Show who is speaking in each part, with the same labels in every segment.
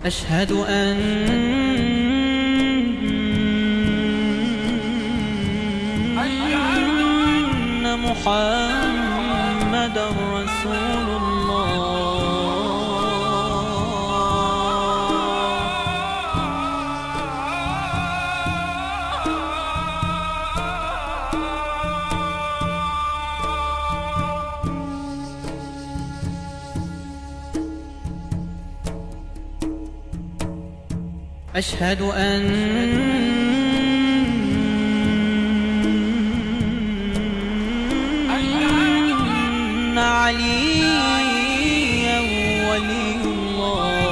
Speaker 1: أشهد أن محمد رسول أشهد أن عليا ولي الله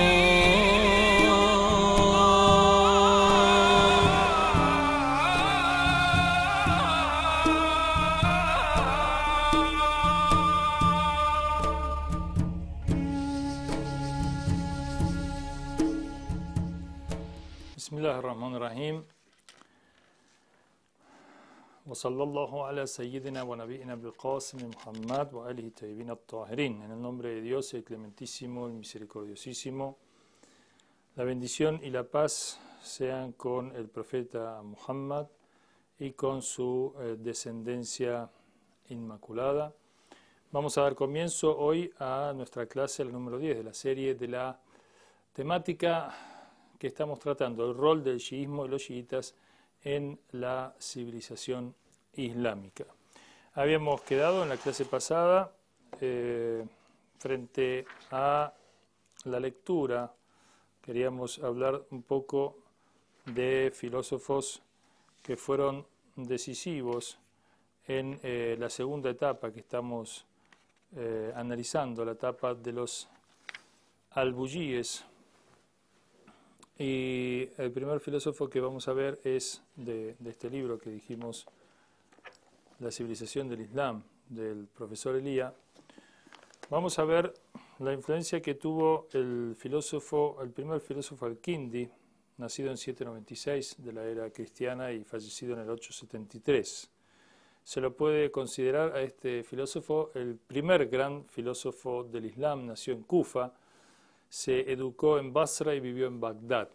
Speaker 2: Bismillahirrahmanirrahim. Wa sallallahu ala sayyidina wa nabiyina bil qasim Muhammad wa alihi tayyibin at-tahirin. En el nombre de Dios, el clementísimo, el misericordiosísimo. La bendición y la paz sean con el profeta Muhammad y con su descendencia inmaculada. Vamos a dar comienzo hoy a nuestra clase, el número 10 de la serie de la temática que estamos tratando, el rol del chiismo y los chiitas en la civilización islámica. Habíamos quedado en la clase pasada frente a la lectura, queríamos hablar un poco de filósofos que fueron decisivos en la segunda etapa que estamos analizando, la etapa de los albuyíes. Y el primer filósofo que vamos a ver es de este libro que dijimos, La civilización del Islam, del profesor Elía. Vamos a ver la influencia que tuvo el primer filósofo al-Kindi, nacido en 796 de la era cristiana y fallecido en el 873. Se lo puede considerar a este filósofo el primer gran filósofo del Islam. Nació en Kufa, se educó en Basra y vivió en Bagdad.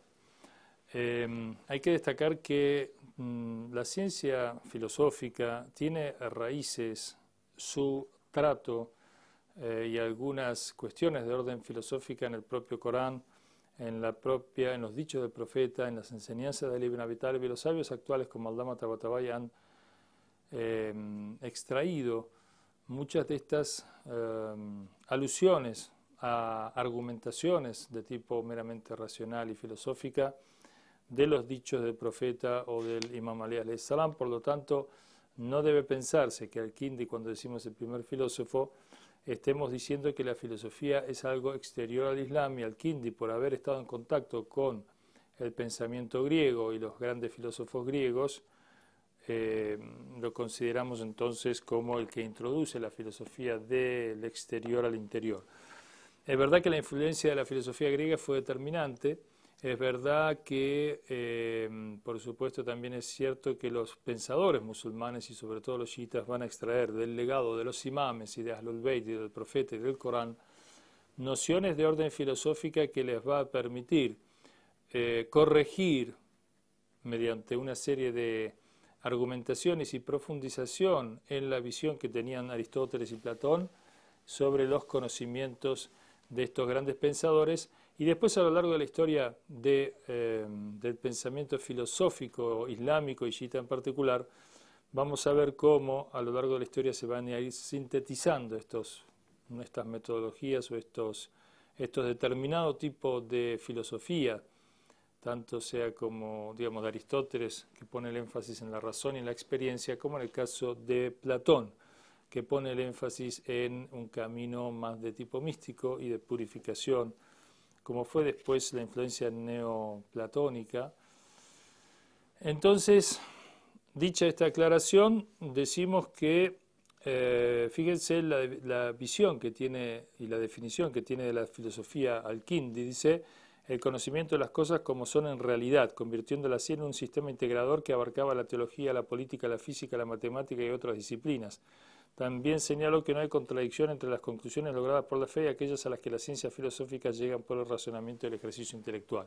Speaker 2: Hay que destacar que la ciencia filosófica tiene raíces, su trato y algunas cuestiones de orden filosófica en el propio Corán, en los dichos del profeta, en las enseñanzas de Ali ibn Abi Talib, y los sabios actuales como Allama Tabatabai han extraído muchas de estas alusiones a argumentaciones de tipo meramente racional y filosófica de los dichos del profeta o del Imam Ali alayhi salam. Por lo tanto, no debe pensarse que al-Kindi, cuando decimos el primer filósofo, estemos diciendo que la filosofía es algo exterior al Islam, y al-Kindi, por haber estado en contacto con el pensamiento griego y los grandes filósofos griegos, lo consideramos entonces como el que introduce la filosofía del exterior al interior. Es verdad que la influencia de la filosofía griega fue determinante. Es verdad que, por supuesto, también es cierto que los pensadores musulmanes y sobre todo los chiitas van a extraer del legado de los imames y de Ahlul Bayt y del profeta y del Corán nociones de orden filosófica que les va a permitir corregir mediante una serie de argumentaciones y profundización en la visión que tenían Aristóteles y Platón sobre los conocimientos de estos grandes pensadores. Y después, a lo largo de la historia del pensamiento filosófico islámico y chiita en particular, vamos a ver cómo a lo largo de la historia se van a ir sintetizando estas metodologías o estos determinados tipos de filosofía, tanto sea como, digamos, de Aristóteles, que pone el énfasis en la razón y en la experiencia, como en el caso de Platón, que pone el énfasis en un camino más de tipo místico y de purificación, como fue después la influencia neoplatónica. Entonces, dicha esta aclaración, decimos que, fíjense la visión que tiene y la definición que tiene de la filosofía al-Kindi. Dice: el conocimiento de las cosas como son en realidad, convirtiéndola así en un sistema integrador que abarcaba la teología, la política, la física, la matemática y otras disciplinas. También señaló que no hay contradicción entre las conclusiones logradas por la fe y aquellas a las que las ciencias filosóficas llegan por el razonamiento y el ejercicio intelectual.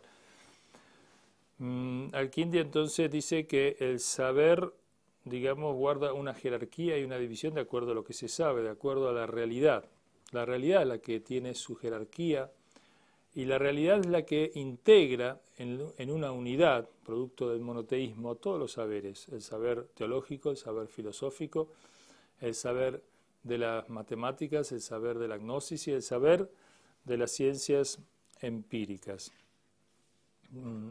Speaker 2: Al-Kindi entonces dice que el saber, digamos, guarda una jerarquía y una división de acuerdo a lo que se sabe, de acuerdo a la realidad. La realidad es la que tiene su jerarquía y la realidad es la que integra en una unidad, producto del monoteísmo, todos los saberes, el saber teológico, el saber filosófico, el saber de las matemáticas, el saber de la gnosis y el saber de las ciencias empíricas.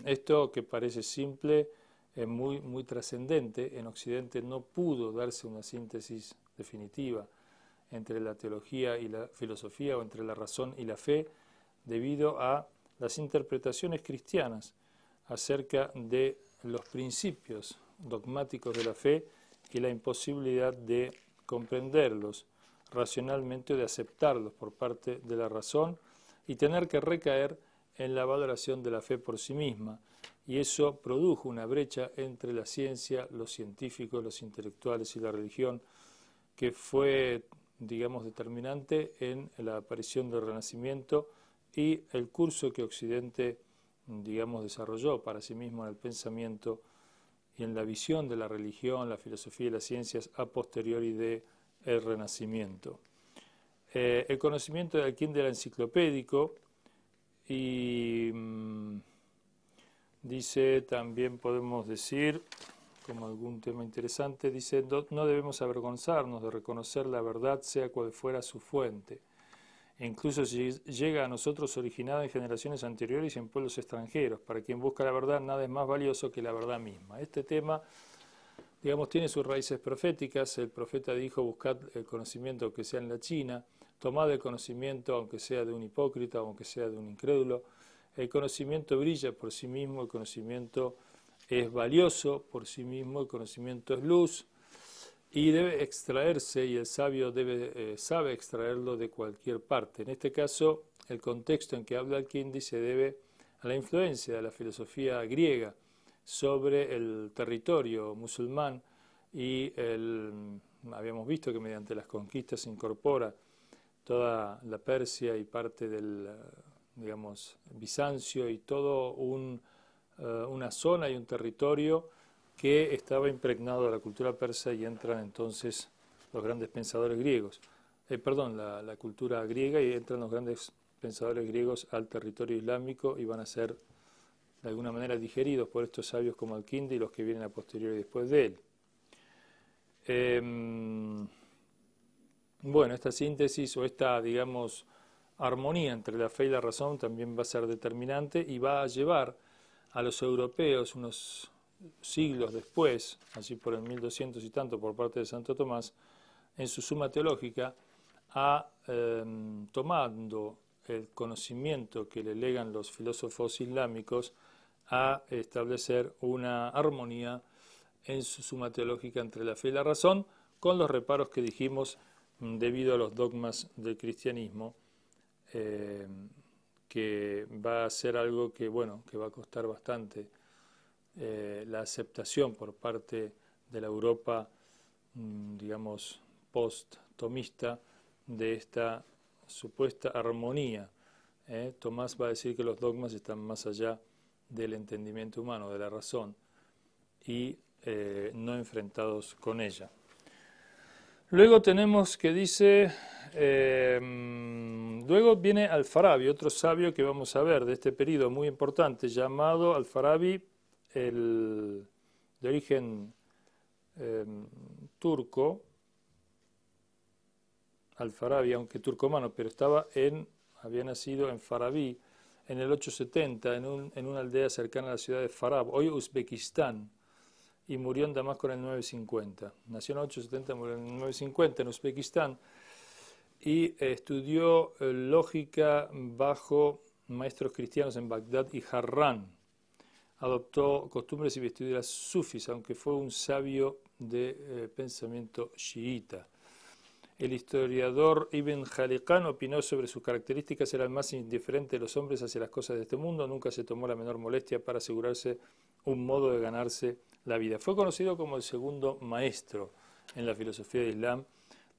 Speaker 2: Esto que parece simple es muy trascendente. En Occidente no pudo darse una síntesis definitiva entre la teología y la filosofía o entre la razón y la fe debido a las interpretaciones cristianas acerca de los principios dogmáticos de la fe y la imposibilidad de comprenderlos racionalmente o de aceptarlos por parte de la razón y tener que recaer en la valoración de la fe por sí misma, y eso produjo una brecha entre la ciencia, los científicos, los intelectuales y la religión que fue, digamos, determinante en la aparición del Renacimiento y el curso que Occidente, digamos, desarrolló para sí mismo en el pensamiento y en la visión de la religión, la filosofía y las ciencias a posteriori del Renacimiento. El conocimiento de Al-Kindi era enciclopédico y dice, también podemos decir, como algún tema interesante, dice, no debemos avergonzarnos de reconocer la verdad sea cual fuera su fuente. E incluso si llega a nosotros originada en generaciones anteriores y en pueblos extranjeros. Para quien busca la verdad, nada es más valioso que la verdad misma. Este tema, digamos, tiene sus raíces proféticas. El profeta dijo, buscad el conocimiento aunque sea en la China, tomad el conocimiento aunque sea de un hipócrita, aunque sea de un incrédulo. El conocimiento brilla por sí mismo, el conocimiento es valioso por sí mismo, el conocimiento es luz. Y debe extraerse, y el sabio sabe extraerlo de cualquier parte. En este caso, el contexto en que habla Al-Kindi se debe a la influencia de la filosofía griega sobre el territorio musulmán y habíamos visto que mediante las conquistas se incorpora toda la Persia y parte del, digamos, Bizancio y todo una zona y un territorio que estaba impregnado de la cultura persa y entran entonces los grandes pensadores griegos. La cultura griega y entran los grandes pensadores griegos al territorio islámico y van a ser de alguna manera digeridos por estos sabios como Al-Kindi y los que vienen a posteriori después de él. Bueno, esta síntesis o esta, digamos, armonía entre la fe y la razón también va a ser determinante y va a llevar a los europeos unos siglos después, así por el 1200 y tanto por parte de Santo Tomás, en su Suma Teológica, tomando el conocimiento que le legan los filósofos islámicos, a establecer una armonía en su Suma Teológica entre la fe y la razón, con los reparos que dijimos debido a los dogmas del cristianismo, que va a ser algo que, bueno, que va a costar bastante la aceptación por parte de la Europa, digamos, post-tomista de esta supuesta armonía. Tomás va a decir que los dogmas están más allá del entendimiento humano, de la razón, y no enfrentados con ella. Luego tenemos que dice, luego viene Al-Farabi, otro sabio que vamos a ver de este periodo muy importante, llamado Al-Farabi, de origen turco, Al-Farabi, aunque turcomano, pero había nacido en Farabi en el 870, en una aldea cercana a la ciudad de Farab, hoy Uzbekistán, y murió en Damasco en el 950. Nació en el 870, murió en el 950 en Uzbekistán, y estudió lógica bajo maestros cristianos en Bagdad y Harran. Adoptó costumbres y vestiduras sufis, aunque fue un sabio de pensamiento chiita. El historiador Ibn Khaliqan opinó sobre sus características: era el más indiferente de los hombres hacia las cosas de este mundo, nunca se tomó la menor molestia para asegurarse un modo de ganarse la vida. Fue conocido como el segundo maestro en la filosofía del Islam,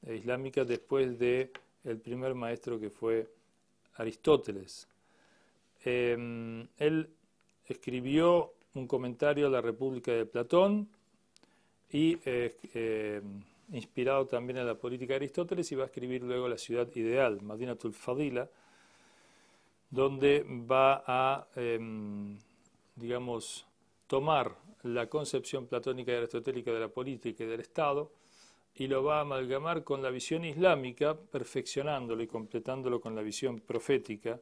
Speaker 2: islámica después de el primer maestro que fue Aristóteles. Él escribió un comentario a la República de Platón y inspirado también en la política de Aristóteles, y va a escribir luego La ciudad ideal, Madinatul Fadila, donde va a, digamos, tomar la concepción platónica y aristotélica de la política y del Estado y lo va a amalgamar con la visión islámica, perfeccionándolo y completándolo con la visión profética.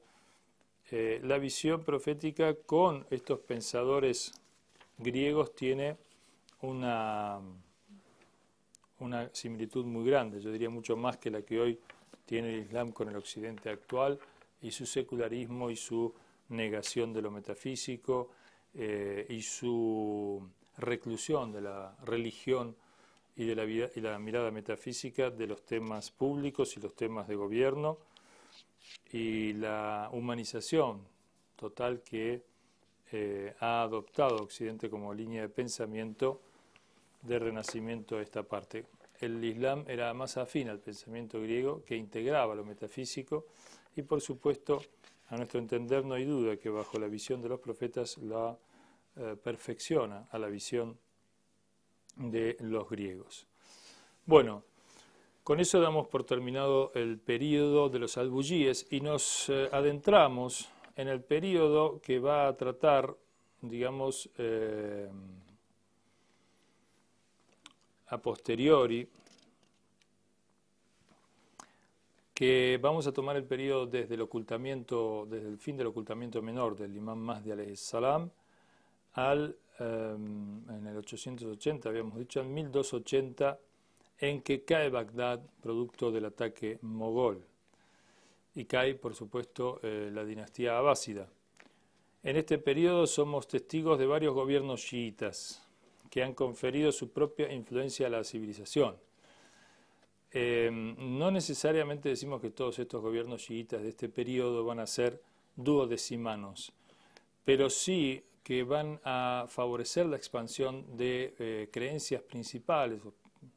Speaker 2: La visión profética con estos pensadores griegos tiene una similitud muy grande, yo diría mucho más que la que hoy tiene el Islam con el occidente actual y su secularismo y su negación de lo metafísico y su reclusión de la religión y de la vida, y la mirada metafísica de los temas públicos y los temas de gobierno y la humanización total que ha adoptado Occidente como línea de pensamiento de renacimiento de esta parte. El Islam era más afín al pensamiento griego, que integraba lo metafísico y, por supuesto, a nuestro entender no hay duda que bajo la visión de los profetas la perfecciona a la visión de los griegos. Bueno, con eso damos por terminado el período de los albuyíes y nos adentramos en el período que va a tratar, digamos, a posteriori, que vamos a tomar el periodo desde el ocultamiento, desde el fin del ocultamiento menor del Imam Mahdi alayhi salam al, en el 880, habíamos dicho, en 1280, en que cae Bagdad producto del ataque mogol y cae, por supuesto, la dinastía abásida. En este periodo somos testigos de varios gobiernos chiitas que han conferido su propia influencia a la civilización. No necesariamente decimos que todos estos gobiernos chiitas de este periodo van a ser duodecimanos, pero sí que van a favorecer la expansión de creencias principales,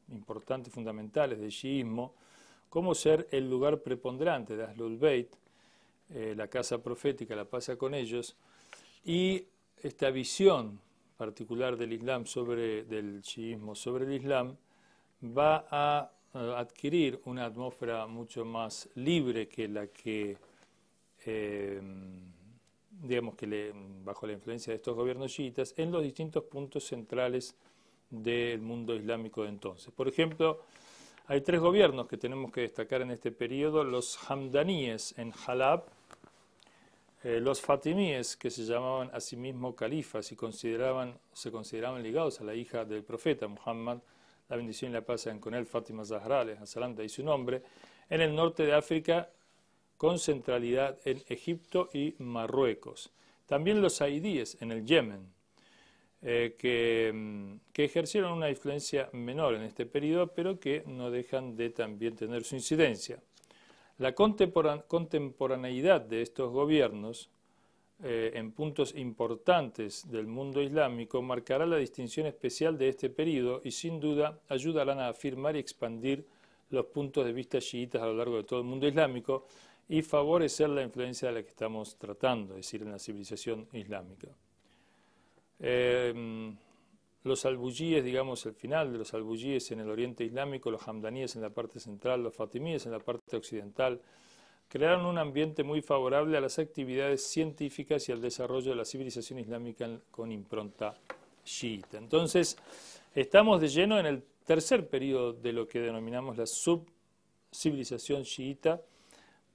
Speaker 2: importantes, fundamentales del chiismo, como ser el lugar preponderante de Ahlul Bayt, la casa profética, la pasa con ellos, y esta visión particular del Islam del chiismo sobre el Islam va a adquirir una atmósfera mucho más libre que la que, digamos que bajo la influencia de estos gobiernos chiitas, en los distintos puntos centrales del mundo islámico de entonces. Por ejemplo, hay tres gobiernos que tenemos que destacar en este periodo: los hamdaníes en Halab, los fatimíes, que se llamaban a sí mismos califas y se consideraban ligados a la hija del profeta Muhammad, la bendición y la paz sean con él, Fátima Zahra, alayhi y su nombre, en el norte de África, con centralidad en Egipto y Marruecos. También los saidíes en el Yemen, que ejercieron una influencia menor en este periodo, pero que no dejan de también tener su incidencia. La contemporaneidad de estos gobiernos en puntos importantes del mundo islámico marcará la distinción especial de este periodo y sin duda ayudarán a afirmar y expandir los puntos de vista chiitas a lo largo de todo el mundo islámico y favorecer la influencia de la que estamos tratando, es decir, en la civilización islámica. Los albuyíes, digamos, el final de los albuyíes en el oriente islámico, los hamdaníes en la parte central, los fatimíes en la parte occidental, crearon un ambiente muy favorable a las actividades científicas y al desarrollo de la civilización islámica con impronta chiita. Entonces, estamos de lleno en el tercer periodo de lo que denominamos la subcivilización chiita,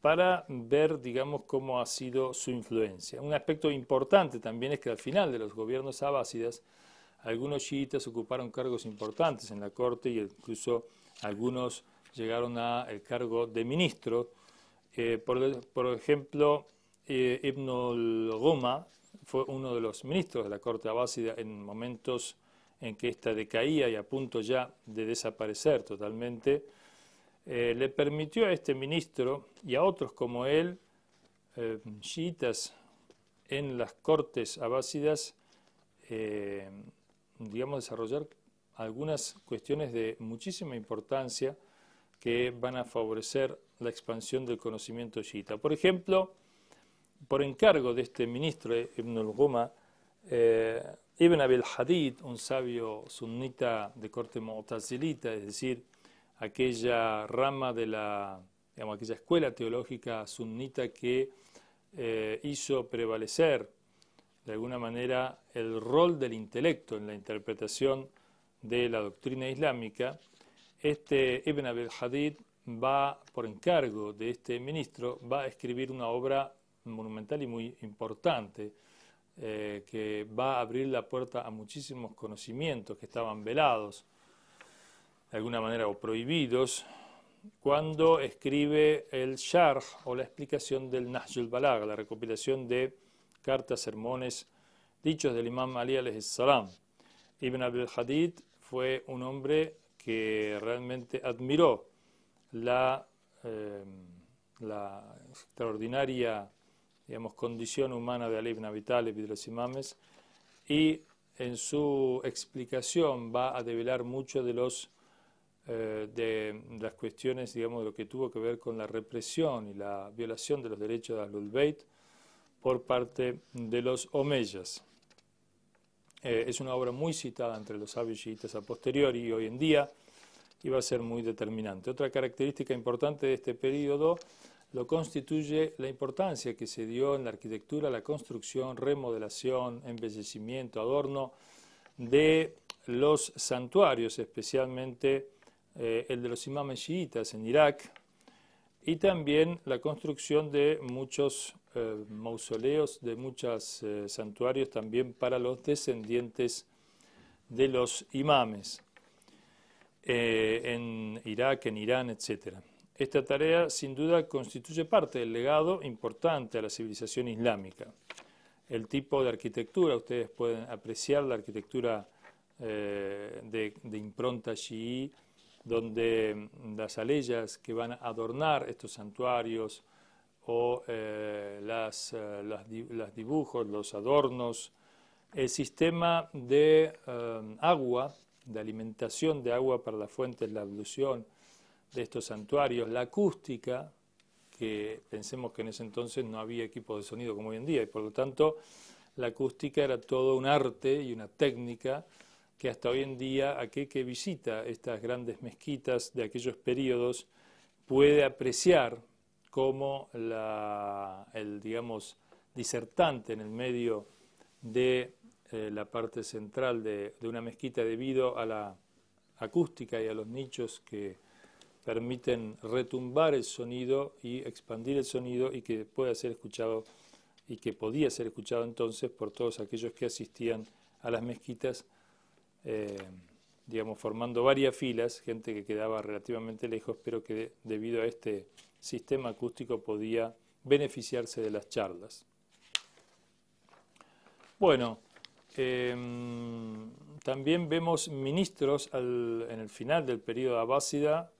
Speaker 2: para ver, digamos, cómo ha sido su influencia. Un aspecto importante también es que al final de los gobiernos abásidas, algunos chiitas ocuparon cargos importantes en la corte y incluso algunos llegaron al cargo de ministro. Por ejemplo, Ibn al-Ghuma fue uno de los ministros de la corte abásida en momentos en que ésta decaía y a punto ya de desaparecer totalmente. Le permitió a este ministro y a otros como él, chiitas en las cortes abásidas, digamos, desarrollar algunas cuestiones de muchísima importancia que van a favorecer la expansión del conocimiento chiita. Por ejemplo, por encargo de este ministro Ibn al-Guma, Ibn Abil Hadid, un sabio sunnita de corte mu'tazilita, es decir, aquella rama de aquella escuela teológica sunnita que hizo prevalecer de alguna manera el rol del intelecto en la interpretación de la doctrina islámica, este Ibn Abil Hadid va, por encargo de este ministro, va a escribir una obra monumental y muy importante que va a abrir la puerta a muchísimos conocimientos que estaban velados de alguna manera o prohibidos, cuando escribe el Sharh o la explicación del Nahj al-Balagha, la recopilación de cartas, sermones, dichos del Imam Ali alayhi salam. Ibn Abil Hadid fue un hombre que realmente admiró la extraordinaria, digamos, condición humana de Ali ibn Abi Talib y de los imames, y en su explicación va a develar mucho de las cuestiones, digamos, de lo que tuvo que ver con la represión y la violación de los derechos de Ahlul Bayt por parte de los omeyas. Es una obra muy citada entre los sabios chiitas a posteriori y hoy en día, y va a ser muy determinante. Otra característica importante de este periodo lo constituye la importancia que se dio en la arquitectura, la construcción, remodelación, embellecimiento, adorno de los santuarios, especialmente el de los imames chiitas en Irak, y también la construcción de muchos mausoleos, de muchos santuarios también para los descendientes de los imames en Irak, en Irán, etc. Esta tarea sin duda constituye parte del legado importante a la civilización islámica. El tipo de arquitectura, ustedes pueden apreciar la arquitectura de impronta chií, donde las aleyas que van a adornar estos santuarios o los dibujos, los adornos, el sistema de agua, de alimentación de agua para las fuentes, la ablución de estos santuarios, la acústica, que pensemos que en ese entonces no había equipos de sonido como hoy en día, y por lo tanto la acústica era todo un arte y una técnica que hasta hoy en día aquel que visita estas grandes mezquitas de aquellos periodos puede apreciar cómo el, digamos, disertante en el medio de la parte central de una mezquita, debido a la acústica y a los nichos que permiten retumbar el sonido y expandir el sonido, y que pueda ser escuchado y que podía ser escuchado entonces por todos aquellos que asistían a las mezquitas, digamos, formando varias filas, gente que quedaba relativamente lejos, pero que debido a este sistema acústico podía beneficiarse de las charlas. Bueno, también vemos ministros en el final del periodo abásida,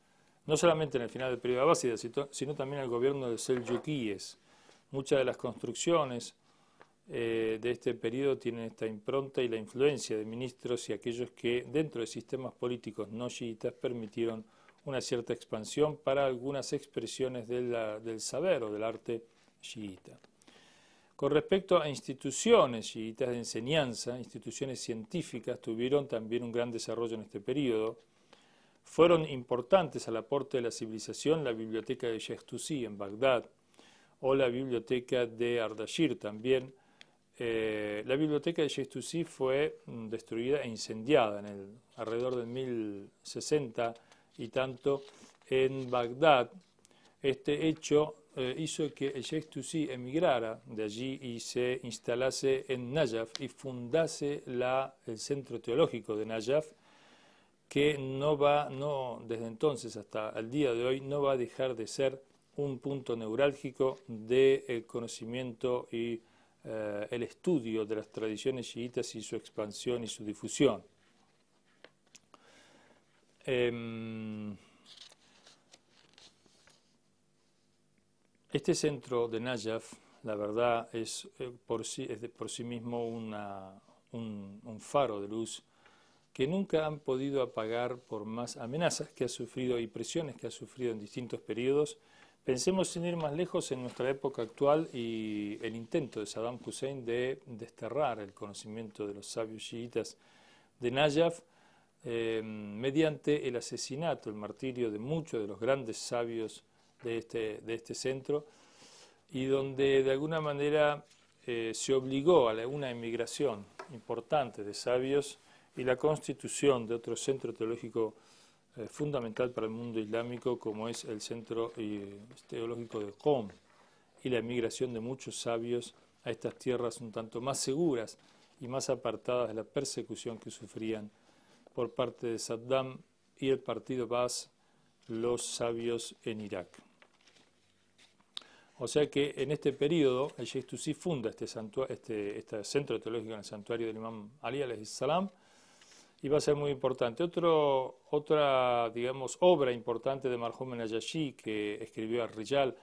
Speaker 2: no solamente en el final del periodo abásida, sino también en el gobierno de Seljukíes. Muchas de las construcciones de este periodo tienen esta impronta y la influencia de ministros y aquellos que dentro de sistemas políticos no chiitas permitieron una cierta expansión para algunas expresiones del saber o del arte chiita. Con respecto a instituciones chiitas de enseñanza, instituciones científicas tuvieron también un gran desarrollo en este periodo. Fueron importantes al aporte de la civilización la biblioteca de Sheikh Tusi en Bagdad o la biblioteca de Ardashir también. La biblioteca de Sheikh Tusi fue destruida e incendiada alrededor del 1060 y tanto en Bagdad. Este hecho hizo que el Sheikh Tusi emigrara de allí y se instalase en Najaf y fundase el centro teológico de Najaf, que desde entonces hasta el día de hoy no va a dejar de ser un punto neurálgico del conocimiento y el estudio de las tradiciones chiitas y su expansión y su difusión. Este centro de Najaf, la verdad, es por sí mismo un faro de luz que nunca han podido apagar por más amenazas que ha sufrido y presiones que ha sufrido en distintos periodos. Pensemos sin ir más lejos en nuestra época actual y el intento de Saddam Hussein de desterrar el conocimiento de los sabios chiitas de Najaf mediante el asesinato, el martirio de muchos de los grandes sabios de este centro, y donde de alguna manera se obligó a una emigración importante de sabios y la constitución de otro centro teológico fundamental para el mundo islámico, como es el centro teológico de Qom, y la emigración de muchos sabios a estas tierras un tanto más seguras y más apartadas de la persecución que sufrían por parte de Saddam y el partido Baas los sabios en Irak. O sea que en este periodo el Sheikh Tusi funda este centro teológico en el santuario del Imam Ali alayhi salam, y va a ser muy importante. Otra, digamos, obra importante de Marhum Najashi, que escribió Ar-Rijal,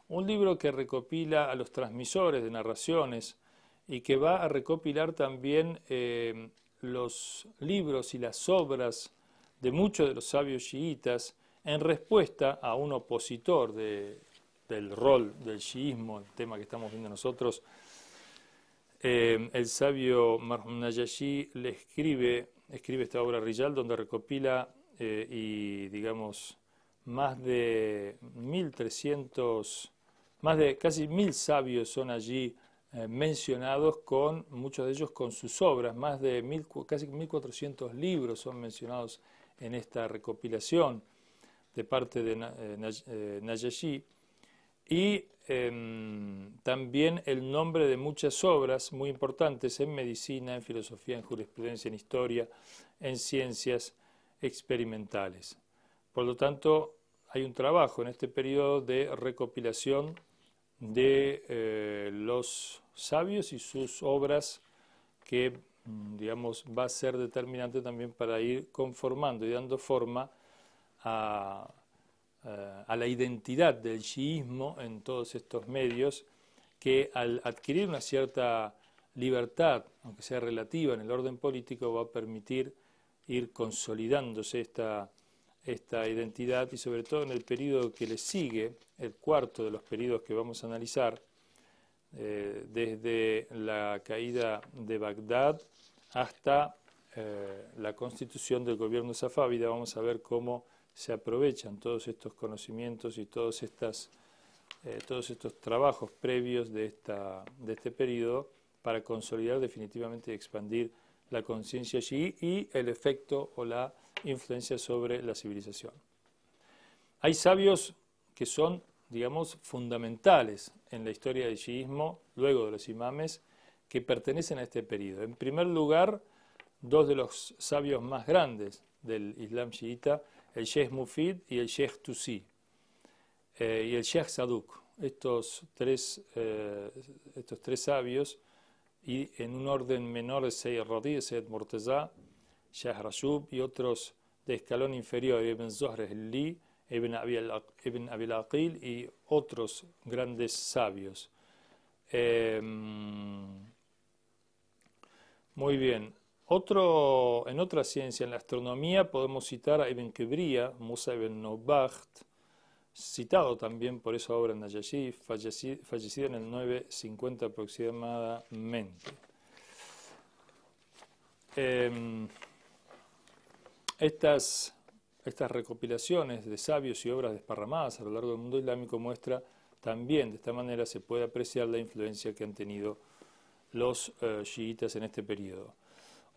Speaker 2: un libro que recopila a los transmisores de narraciones y que va a recopilar también los libros y las obras de muchos de los sabios chiitas en respuesta a un opositor del rol del chiismo, el tema que estamos viendo nosotros. El sabio Marhum Najashi le escribe esta obra Rijal, donde recopila y digamos más de 1.300, más de casi 1.000 sabios son allí mencionados, con muchos de ellos con sus obras. Más de casi 1.400 libros son mencionados en esta recopilación de parte de Najashi, y también el nombre de muchas obras muy importantes en medicina, en filosofía, en jurisprudencia, en historia, en ciencias experimentales. Por lo tanto, hay un trabajo en este periodo de recopilación de los sabios y sus obras que, digamos, va a ser determinante también para ir conformando y dando forma a la identidad del chiismo en todos estos medios, que al adquirir una cierta libertad, aunque sea relativa, en el orden político, va a permitir ir consolidándose esta identidad, y sobre todo en el periodo que le sigue, el cuarto de los periodos que vamos a analizar, desde la caída de Bagdad hasta la constitución del gobierno safávida. Vamos a ver cómo se aprovechan todos estos conocimientos y todos estos trabajos previos de este periodo para consolidar definitivamente y expandir la conciencia chií y el efecto o la influencia sobre la civilización. Hay sabios que son, digamos, fundamentales en la historia del chiismo, luego de los imames, que pertenecen a este periodo. En primer lugar, dos de los sabios más grandes del Islam chiita, el Sheikh Mufid y el Sheikh Tusi, y el Sheikh Saduk. Estos tres sabios, y en un orden menor de Sayyid Radi, Sayyid Murtaza, Sheikh Rashub, y otros de escalón inferior, Ibn Zuhr al-Li, Ibn Abi al-Aqil y otros grandes sabios. Muy bien. En otra ciencia, en la astronomía, podemos citar a Ibn Kibriya, Musa ibn Nubakht, citado también por esa obra en Najashi, fallecido en el 950 aproximadamente. Estas recopilaciones de sabios y obras desparramadas a lo largo del mundo islámico muestra también, de esta manera se puede apreciar la influencia que han tenido los chiitas en este periodo.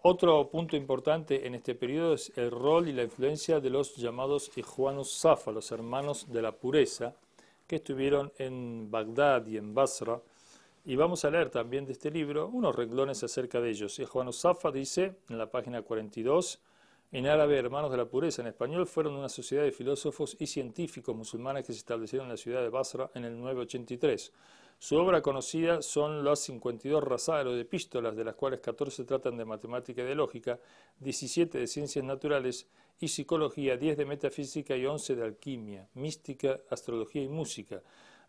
Speaker 2: Otro punto importante en este periodo es el rol y la influencia de los llamados Ikhwanus Safa, los hermanos de la pureza, que estuvieron en Bagdad y en Basra, y vamos a leer también de este libro unos renglones acerca de ellos. Ikhwanus Safa dice en la página 42, en árabe, hermanos de la pureza, en español, fueron una sociedad de filósofos y científicos musulmanes que se establecieron en la ciudad de Basra en el 983. Su obra conocida son las 52 rasail de epístolas, de las cuales 14 tratan de matemática y de lógica, 17 de ciencias naturales y psicología, 10 de metafísica y 11 de alquimia, mística, astrología y música.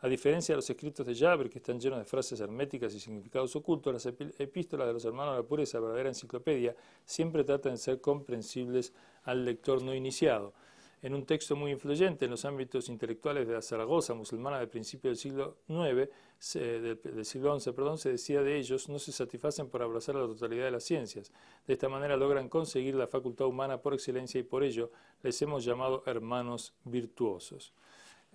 Speaker 2: A diferencia de los escritos de Jabr, que están llenos de frases herméticas y significados ocultos, las epístolas de los hermanos de la pureza, verdadera enciclopedia, siempre tratan de ser comprensibles al lector no iniciado. En un texto muy influyente en los ámbitos intelectuales de la Zaragoza musulmana del principio del siglo IX, del siglo XI, se decía de ellos: no se satisfacen por abrazar la totalidad de las ciencias. De esta manera logran conseguir la facultad humana por excelencia y por ello les hemos llamado hermanos virtuosos.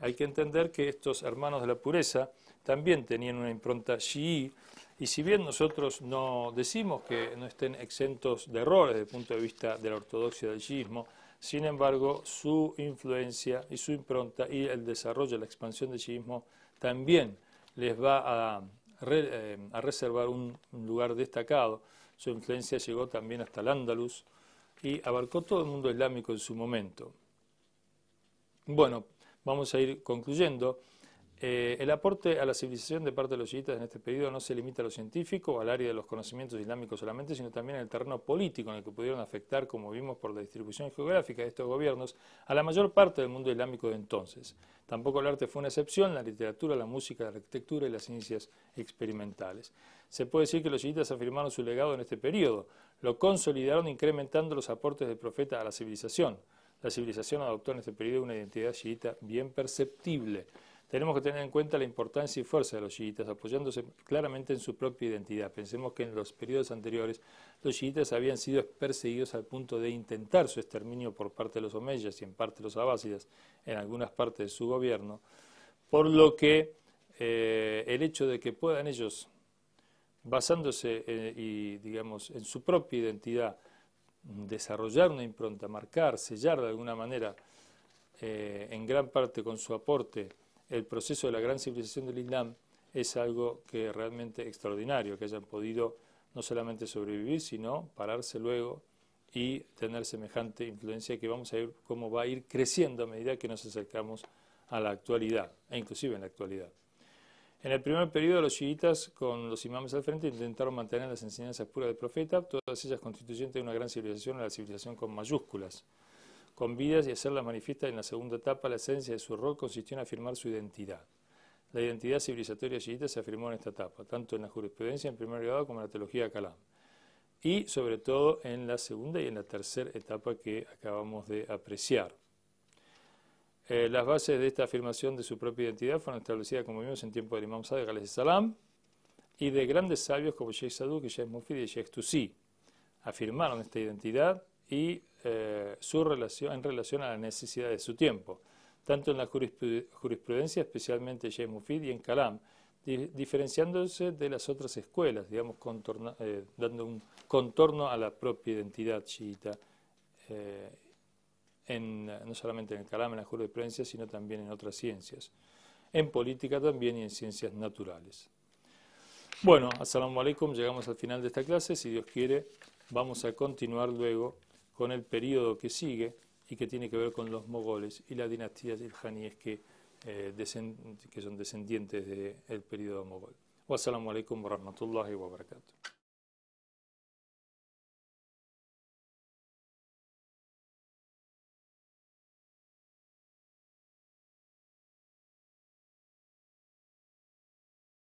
Speaker 2: Hay que entender que estos hermanos de la pureza también tenían una impronta chií, y si bien nosotros no decimos que no estén exentos de errores desde el punto de vista de la ortodoxia del chiismo, sin embargo, su influencia y su impronta y el desarrollo, la expansión del chiismo también les va a reservar un lugar destacado. Su influencia llegó también hasta el Andalus y abarcó todo el mundo islámico en su momento. Bueno, vamos a ir concluyendo. El aporte a la civilización de parte de los chiitas en este periodo no se limita a lo científico o al área de los conocimientos islámicos solamente, sino también en el terreno político, en el que pudieron afectar, como vimos por la distribución geográfica de estos gobiernos, a la mayor parte del mundo islámico de entonces. Tampoco el arte fue una excepción: la literatura, la música, la arquitectura y las ciencias experimentales. Se puede decir que los chiitas afirmaron su legado en este periodo, lo consolidaron incrementando los aportes del profeta a la civilización. La civilización adoptó en este periodo una identidad chiita bien perceptible. Tenemos que tener en cuenta la importancia y fuerza de los chiitas, apoyándose claramente en su propia identidad. Pensemos que en los periodos anteriores los chiitas habían sido perseguidos al punto de intentar su exterminio por parte de los omeyas y en parte de los abásidas en algunas partes de su gobierno, por lo que el hecho de que puedan ellos, basándose en su propia identidad, desarrollar una impronta, marcar, sellar de alguna manera, en gran parte con su aporte, el proceso de la gran civilización del Islam, es algo que realmente extraordinario, que hayan podido no solamente sobrevivir, sino pararse luego y tener semejante influencia, que vamos a ver cómo va a ir creciendo a medida que nos acercamos a la actualidad, e inclusive en la actualidad. En el primer periodo, los chiitas, con los imames al frente, intentaron mantener las enseñanzas puras del profeta, todas ellas constituyentes de una gran civilización, la civilización con mayúsculas, con vidas, y hacerlas manifiestas. En la segunda etapa, la esencia de su rol consistió en afirmar su identidad. La identidad civilizatoria chiita se afirmó en esta etapa, tanto en la jurisprudencia en primer grado como en la teología de Kalam, y sobre todo en la segunda y en la tercera etapa que acabamos de apreciar. Las bases de esta afirmación de su propia identidad fueron establecidas, como vimos, en tiempo del Imam Sadiq alayhi salam, y de grandes sabios como Sheikh Saduq, Sheikh Mufid y Sheikh Tusi. Afirmaron esta identidad y en relación a la necesidad de su tiempo, tanto en la jurisprudencia, especialmente Sheikh Mufid, y en Kalam, diferenciándose de las otras escuelas, digamos, dando un contorno a la propia identidad chiita, no solamente en el Kalam, en la jurisprudencia, sino también en otras ciencias, en política también y en ciencias naturales. Bueno, assalamu alaikum, llegamos al final de esta clase. Si Dios quiere, vamos a continuar luego con el periodo que sigue y que tiene que ver con los mogoles y las dinastías ilhaníes que son descendientes del periodo mogol. Wassalamu alaikum wa rahmatullahi wa barakatuh.